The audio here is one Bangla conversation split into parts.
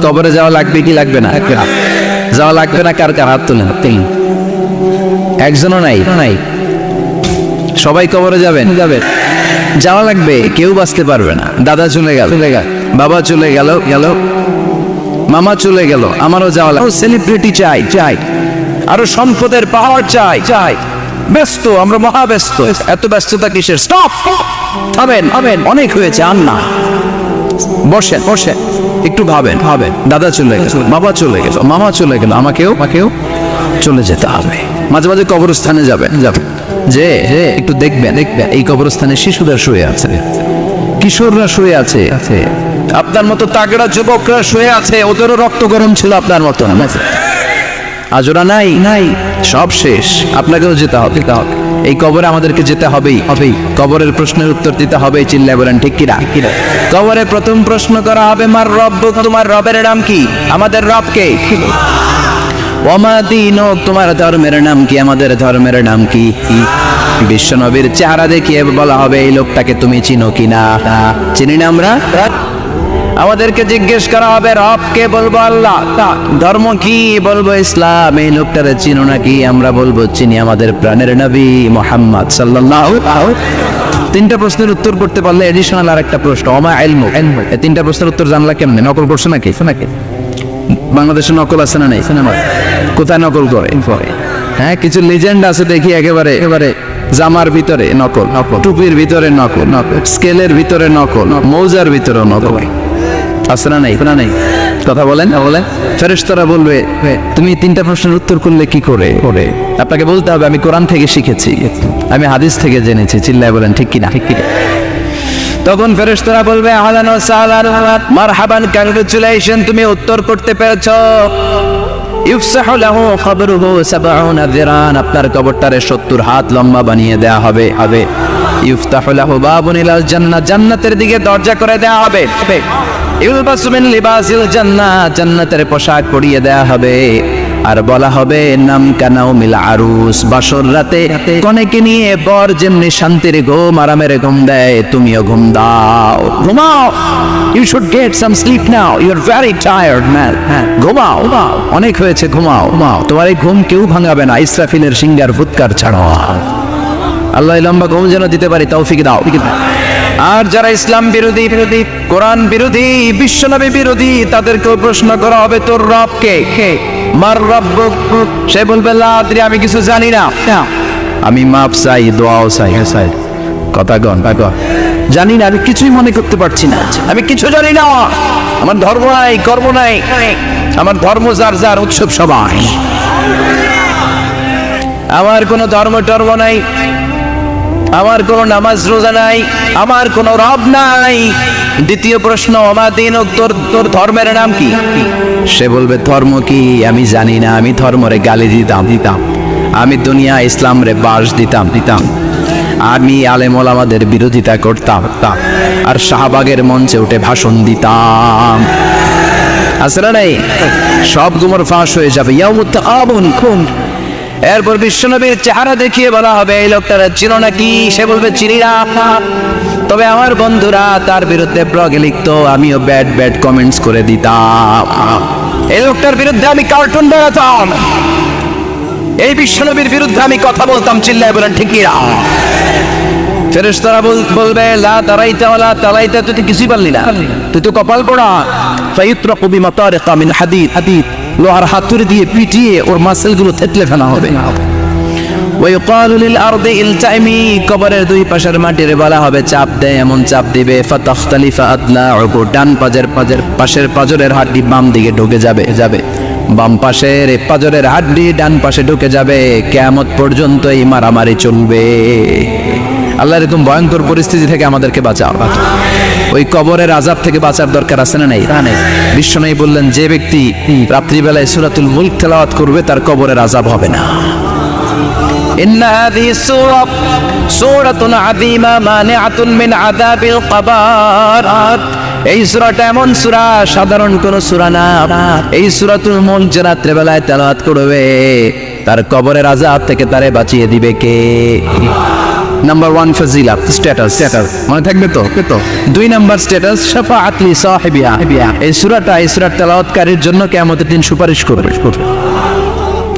কবরে যাওয়া লাগবে কি লাগবে না? যাওয়া লাগবে না, কার কার হাত তুলেন? একজনও নাই? সবাই কবরে যাবেন? যাওয়া লাগবে, কেউ বাঁচতে পারবে না। দাদা চলে গেল, বাবা চলে গেল, মামা চলে গেল, আমারও যাওয়া লাগবে। সেলিব্রিটি চাই, আরো সম্পদের পাওয়ার চাই। ব্যস্ত, আমরা মহা ব্যস্ত। এত ব্যস্ততা কিসের? স্টপ, থামেন, অনেক হয়েছে, আর না। বসেন, একটু ভাবেন। দাদা চলে গেল, বাবা চলে গেল, মামা চলে গেল, আমাকেও চলে যেতে হবে। মাঝে মাঝে কবরস্থানে যাবেন, যে একটু দেখবেন এই কবরস্থানে শিশুরা শুয়ে আছে, কিশোররা শুয়ে আছে, আপনার মতো তাগড়া যুবকরা শুয়ে আছে, ওদেরও রক্ত গরম ছিল আপনার মতো। আজরা নাই, সব শেষ। আপনাকেও যেতে হবে। এই কবরে আমাদেরকে যেতে হবেই। কবরের প্রশ্নের উত্তর দিতে হবে। চিল্লায় বলেন ঠিক কিনা? কবরে প্রথম প্রশ্ন করা হবে, মার রব্বুক, তোমার রবের নাম কি? আমাদের রব কে? ওমা দীনুক, তোমার ধর্মের নাম কি? আমাদের ধর্মের নাম কি? বিশ্বনবীর চেহারা দেখিয়ে বলা হবে, এই লোকটাকে তুমি চিনো কিনা? চিনি না আমরা? আমাদেরকে জিজ্ঞেস করা হবে, রব কে? বলবো আল্লাহ। ধর্ম কি? বলবো ইসলাম। এই লোকটারে চিনো নাকি? আমরা বলবো চিনি, আমাদের প্রাণের নবী মুহাম্মদ সাল্লাল্লাহু আলাইহি। তিনটা প্রশ্নের উত্তর করতে পারলে এডিশনাল আরেকটা প্রশ্ন, ওমা ইলমু। এই তিনটা প্রশ্নের উত্তর জানলা কেমনে? নকল করছো নাকি? বাংলাদেশে নকল আছে না? নেই? কোথায় নকল করে? হ্যাঁ, কিছু লেজেন্ড আছে দেখি, একেবারে জামার ভিতরে নকল, টুপির ভিতরে নকল, স্কেলের ভিতরে নকল, মৌজার ভিতরে নকল। আছে না? নেই? কথা বলেন। ফেরেশতারা বলবে, তুমি তিনটা প্রশ্নের উত্তর করলে কি করে? আপনাকে বলতে হবে, আমি কোরআন থেকে শিখেছি, আমি হাদিস থেকে জেনেছি। চিল্লায় বলেন ঠিক কিনা? তখন ফেরেশতারা বলবে, আহলান ওয়া সাহলান, মারহাবান, কংগ্রাচুলেশন, তুমি উত্তর করতে পেরেছো। ইফসাহু লাহু কবরুহু 70 যিরান, আপনার কবরটারে 70 হাত লম্বা বানিয়ে দেয়া হবে। ইফতাহু লাহু বাবুন ইলাল জান্নাহ, জান্নাতের দিকে দরজা করে দেয়া হবে। ইলবাসু মিন লিবাসিল জান্নাহ, জান্নাতের পোশাক পরিয়ে দেয়া হবে। আর বলা হবে, নাম কানাউমিল আরুস, বাসর রাতে কনেকে নিয়ে বর যেমনি শান্তির ঘুম, আরামের ঘুম দেয়, তুমিও ঘুম দাও, ঘুমাও। You should get some sleep now, you are very tired man. ঘুমাও, অনেক হয়েছে, ঘুমাও। তোমার এই ঘুম কেউ ভাঙাবে না, ইসরাফিলের সিঙ্গার ফুৎকার ছাড়ো। আল্লাহ লম্বা ঘুম যেন দিতে পারি, তৌফিক দাও। আর যারা ইসলাম বিরোধী, কোরআন বিরোধী, বিশ্বনবী বিরোধী, তাদেরকেও প্রশ্ন করা হবে, তোর রব কে? মার রব্বুক, সে বলবে, লা আদরি, আমি কিছু জানি না, আমি মাপ চাই, দোয়াও চাই। কথা গন, জানি না, আমি কিছুই মনে করতে পারছি না, আমি কিছু জানি না, আমার ধর্ম নাই, কর্ম নাই, আমার ধর্ম যার উৎসব সবাই, আমার কোনো ধর্ম টর্ম নাই, আমার কোনো নামাজ রোজা নাই, আমার কোনো রব নাই। দ্বিতীয় প্রশ্ন, ওমা দীনুক, তোর ধর্মের নাম কি? সে বলবে, ধর্ম কি? আমি জানি না, আমি ধর্মরে গালি দিতাম, আমি দুনিয়া ইসলাম রে বাস দিতাম, আমি আলেম ওলামাদের বিরোধিতা করতাম, আর শাহবাগের মঞ্চে উঠে ভাষণ দিতাম। আসলে নাই, সব গুমর ফাঁস হয়ে যাবে। ইয়াউমুত তাকাবুন। এরপর বিশ্বনবীর চেহারা দেখিয়ে বলা হবে, এই লোকটারা চিনো নাকি? সে বলবে, চিনি না, তবে আমার বন্ধুরা তার বিরুদ্ধে ব্লগে লিখতো, আমিও ব্যাড কমেন্টস করে দিতাম, এই লোকটার বিরুদ্ধে আমি কার্টুন বানাতাম, এই বিশ্বনবীর বিরুদ্ধে আমি কথা বলতাম। চিল্লায় বলেন ঠিক কিনা? ফেরেশতারা বলবে, লা দারাইতা ওয়ালা তালাইতা, তুই কিছুই পারলি না, তুই তো কপাল পোড়া। ফায়ুতরাকু বিমাতারিকা মিন হাদিদ, লোহার হাতুড়ি দিয়ে পিটিয়ে ওর মাসেলগুলো থেতলে ফেলা হবে। ওয়ায়ুকালু লিল আরদি ইলতাইমি, কবরের দুই পাশের মাটির বলা হবে, চাপ দেয়, এমন চাপ দিবে, ফাতাখতালিফা আদলাউহু, ডান পাশের পাজরের হাড্ডি বাম দিকে ঢুকে যাবে, বাম পাশের পাজরের হাড্ডি ডান পাশে ঢুকে যাবে, কিয়ামত পর্যন্ত এই মারামারি চলবে। আল্লাহ, এরকম ভয়ঙ্কর পরিস্থিতি থেকে আমাদেরকে বাঁচাও। ওই কবরের আযাব থেকে বাঁচার দরকার আছে না? নেই? বিশ্বনবী বললেন, যে ব্যক্তি রাত্রিবেলায় সূরাতুল মুলক তেলাওয়াত করবে, তার কবরের আযাব হবে না। ইন্না হাযিহি সূরাতুন আযীমা মানিআতুন মিন আযাবিল কবর, এই সূরাটা এমন সূরা, সাধারণ কোন সূরা না। এই সূরাতুল মুলক যে রাত্রিবেলায় তেলাওয়াত করবে, তার কবরের আযাব থেকে তারে বাঁচিয়ে দিবে কে? নাম্বার 1 ফাজিলাত স্ট্যাটাস মনে থাকবে তো? 2 নাম্বার স্ট্যাটাস শাফাআত লি সাহিবিহা। এই সূরার তেলাওয়াতকারীর জন্য কিয়ামতের দিন সুপারিশ করবে।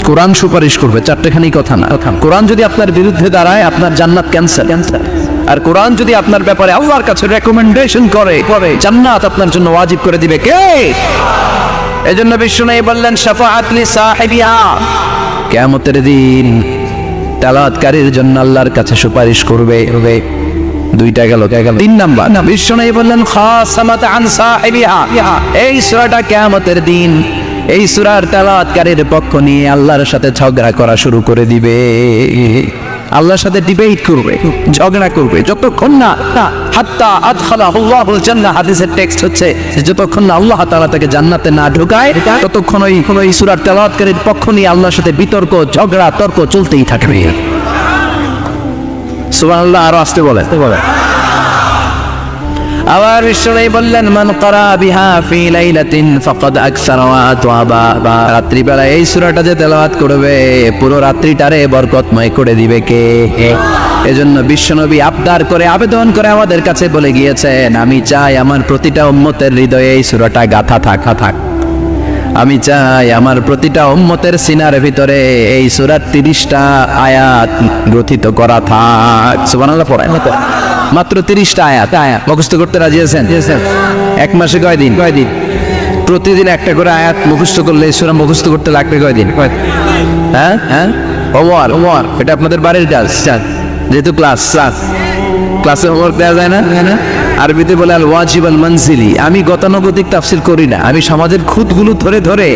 কোরআন সুপারিশ করবে, চারটেখানি কথা না। কোরআন যদি আপনার বিরুদ্ধে দাঁড়ায়, আপনার জান্নাত ক্যান্সেল। আর কোরআন যদি আপনার ব্যাপারে আল্লাহর কাছে রেকমেন্ডেশন করে, জান্নাত আপনার জন্য ওয়াজিব করে দিবে কে? এজন্য বিশ্বনবী বললেন শাফাআত লি সাহিবিহা, কিয়ামতের দিন তেলাওয়াতকারীর জন্য আল্লাহর কাছে সুপারিশ করবে। 2টা গেল। 3 নাম্বার বিশ্বনবী বললেন খাসামাত আন সাহিবিহা, এই সূরাটা কিয়ামতের দিন এই সূরার তেলাওয়াতকারীর পক্ষ নিয়ে আল্লাহর সাথে ঝগড়া করা শুরু করে দিবে। আল্লাহর সাথে ডিবেট করবে, ঝগড়া করবে, যতক্ষণ না হাত্তা আদখালাহুল্লাহুল জান্নাহ। হাদিসের টেক্সট হচ্ছে যে যতক্ষণ না আল্লাহ তাআলা তাকে জান্নাতে না ঢোকায়, ততক্ষণ ওই সূরার তেলাওয়াতকারীর পক্ষ নিয়ে আল্লাহর সাথে বিতর্ক, ঝগড়া, তর্ক চলতেই থাকবে। সুবহানাল্লাহ। আরো আসতে বলে। আবার বিশ্বনবী বললেন মান ক্বারা বিহা ফি লাইলাতিন ফাকাদ আকসারা ওয়া আতওয়াবা, রাত্রিবেলা এই সূরাটা যে তেলাওয়াত করবে পুরো রাত্রিটারে বরকতময় করে দিবে কে? এজন্য বিশ্বনবী আবদার করে, আবেদন করে আমাদের কাছে বলে গিয়েছেন, আমি চাই আমার প্রতিটা উম্মতের হৃদয়ে এই সূরাটা গাথা থাক। আমি চাই আমার প্রতিটা উম্মতের সিনার ভিতরে এই সূরার 30টা আয়াত গ্রথিত করা থাক। সুবহানাল্লাহ পড়েন। মাত্র 30টা আয়াত মুখস্থ করতে রাজি আছেন? এক মাসে কয় দিন? প্রতিদিন একটা করে আয়াত মুখস্থ করলে এই সূরা মুখস্থ করতে লাগবে কয় দিন? হ্যাঁ, হোমওয়ার্ক। এটা আপনাদের বাড়ির কাজ, যেহেতু ক্লাসে হোমওয়ার্ক দেওয়া যায় না। আরবিতে বলে আল ওয়াজিব আল মানজিলি। আমি গতানুগতিক তাফসীর করি না, আমি সমাজের খুঁতগুলো ধরে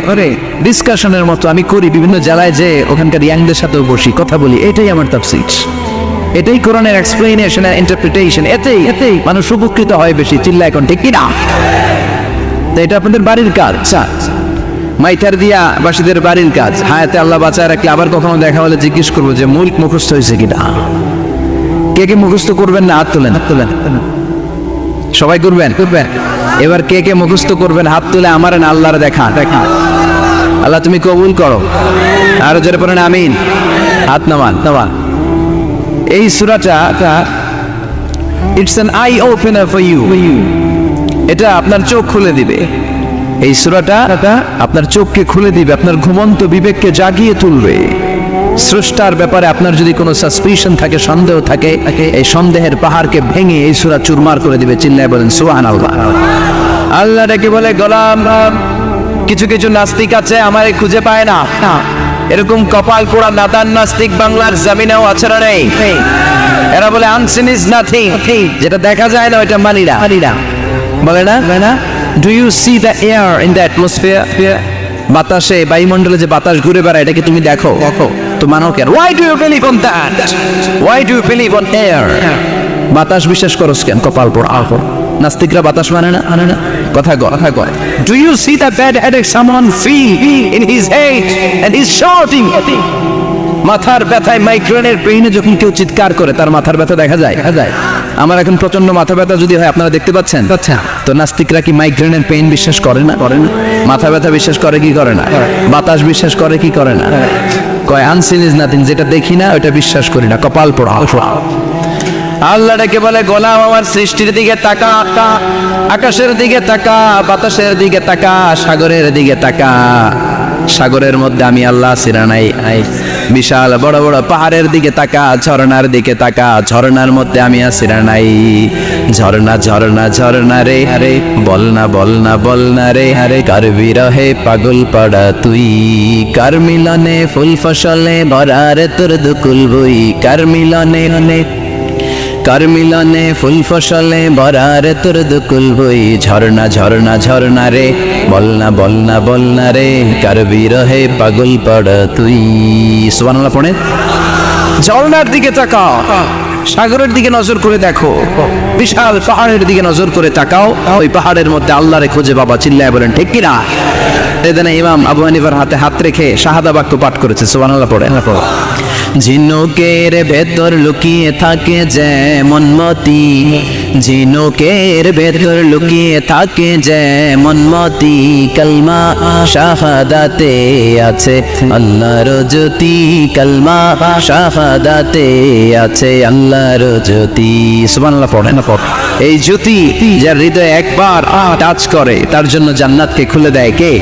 ডিসকাশনের মতো আমি করি। বিভিন্ন জেলায় যে ওখানকার ইয়াংদের সাথেও বসি, কথা বলি, এটাই আমার তাফসীর, এটাই কোরআনের এক্সপ্লেনেশন আর ইন্টারপ্রিটেশন। এতেই মানুষ উপকৃত হয় বেশি। চিল্লা এখন ঠিক কিনা? তো এটা আপনাদের বাড়ির কাজ, মাইথার দিয়া বাসীদের বাড়ির কাজ। হায়াতে আল্লাহ বাঁচায় রাখলে আবার কখনো দেখা হলে জিজ্ঞেস করবো যে মুল্ক মুখস্থ হয়েছে কিনা। কে মুখস্থ করবেন না? হাত তোলেন। সবাই করবেন। এবার কে মুখস্থ করবেন হাত তুলে আমার না আল্লাহর দেখা। আল্লাহ তুমি কবুল করো। আরো জোরে পড়েন আমিন। হাত নামান। এই সূরাটা it's an eye opener for you. এটা আপনার চোখ খুলে দিবে। এই সূরাটা আপনার চোখকে খুলে দিবে, আপনার ঘুমন্ত বিবেককে জাগিয়ে তুলবে। স্রষ্টার ব্যাপারে আপনার যদি কোনো সাসপিশন থাকে, সন্দেহ থাকে, এই সন্দেহের পাহাড়কে ভেঙে এই সূরা চুরমার করে দিবে। চিল্লায় বলেন সুবহানাল্লাহ। আল্লাহ ডেকে বলে গোলাম, কিছু নাস্তিক আছে আমারে খুঁজে পায় না, এরকম কপাল পোড়া নাদান নাস্তিক বাংলার জমিনেও আছে না নেই? এরা বলে আনসিন ইজ নাথিং, যেটা দেখা যায় না ওইটা মানি না। বলে না do you see the air in the atmosphere? বাতাসে, বায়ুমণ্ডলে যে বাতাস ঘুরে বেড়ায়, এটাকে তুমি দেখো তো মানো কেন? Why do you believe on that? Why do you believe on air? বাতাস বিশ্বাস করস কেন? কপাল পোড়া। নাস্তিকরা বাতাস মানে না? কথা কয়। Do you see the bad headache someone feel in his head and he's shouting? মাথার ব্যথায়, মাইগ্রেনের পেইনে যখন কেউ চিৎকার করে তার মাথার ব্যথা দেখা যায়। আমার এখন প্রচন্ড মাথা ব্যথা যদি হয়, আপনারা দেখতে পাচ্ছেন, তো নাস্তিকরা কি মাইগ্রেনের পেইন বিশ্বাস করে না? মাথা ব্যথা বিশ্বাস করে কি করে না? বাতাস বিশ্বাস করে কি করে না? কয় আনসিন ইজ নাথিং, যেটা দেখি না ওইটা বিশ্বাস করি না। কপাল পোড়া। আল্লাহ ডেকে বলে গোলাম আমার সৃষ্টির দিকে তাকা, আকাশের দিকে তাকা, বাতাসের দিকে তাকা, সাগরের দিকে তাকা। সাগরের মধ্যে আমি আল্লাহ আছিনা নাই? বিশাল বড় বড় পাহাড়ের দিকে তাকা, ঝর্ণার দিকে তাকা, ঝর্ণার মধ্যে আমি আছিনা নাই? ঝর্ণা রে বলনা রে কার বিরহে পাগল পাড়া তুই, কার মিলনে ফুল ফসলে ভরা রে তোর দুকুল বই, কার মিলনে ফুল ফসলে ভরা রে তোর দুকুল বই। ঝর্ণা রে বলনা রে কার বিরহে পাগল পাড়া তুই। সুবহানাল্লাহ পড়ে। ঝর্ণার দিকে তাকাও, সাগরের দিকে নজর করে দেখো, বিশাল পাহাড়ের দিকে নজর করে তাকাও, ওই পাহাড়ের মধ্যে আল্লাহরে খুঁজে বাবা। চিল্লায় বলেন ঠিক কিনা? এদিনে ইমাম আবু হানিফার হাতে হাত রেখে শাহাদা বাক্য পাঠ করেছে। সুবহানাল্লাহ পড়ে। ঝিনুকের ভেতর লুকিয়ে থাকে যেমন মতি, ঝিনুকের ভেতর লুকিয়ে থাকে যেমন মতি, কালমা শাহাদাতে আছে আল্লাহর জ্যোতি, কালমা শাহাদাতে আছে আল্লাহর জ্যোতি। সুবহানাল্লাহ পড়েন না পড়। এই জ্যোতি যার হৃদয়ে একবার টাচ করে তার জন্য জান্নাতকে খুলে দেয় কে?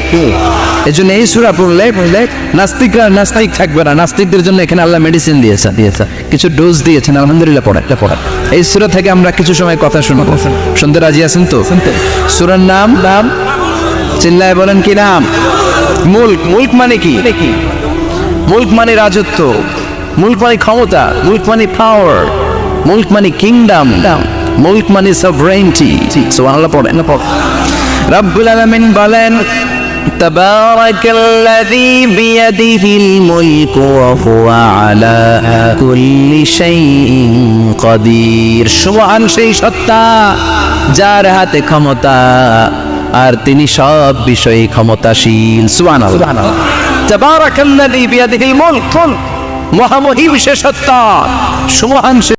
এজন্য এই সূরা পড়লে নাস্তিকরা নাস্তিক থাকবে না। নাস্তিকদের জন্য এখানে আল্লাহ মেডিসিন দিয়েছেন, কিছু ডোজ দিয়েছেন। আলহামদুলিল্লাহ পড়া। এই সূরা থেকে আমরা কিছু সময় কথা শুনবো। শুনতে রাজি আছেন তো? সূরার নাম চিল্লায় বলেন কি নাম? মুলক। মুলক মানে কি? মুলক মানে রাজত্ব, মুলক মানে ক্ষমতা, মুলক মানে পাওয়ার, মুলক মানে কিংডম, মুলক মানে সভরেনিটি। সুবহানাল্লাহ পড়েন না পড়। রব্বুল আলামিন বলেন তাবারাকাল্লাযী বিয়াদিহিল মুলকু ওয়া হুয়া আলা কুল্লি শাইইন কাদির। সুবহান সেই সত্তা যার হাতে ক্ষমতা আর তিনি সব বিষয়ে ক্ষমতাশীল। সুবহানাল্লাহ। তাবারাকাল্লাযী বিয়াদিহিল মুলক, মহামহিম সে সত্তা, সুবহান।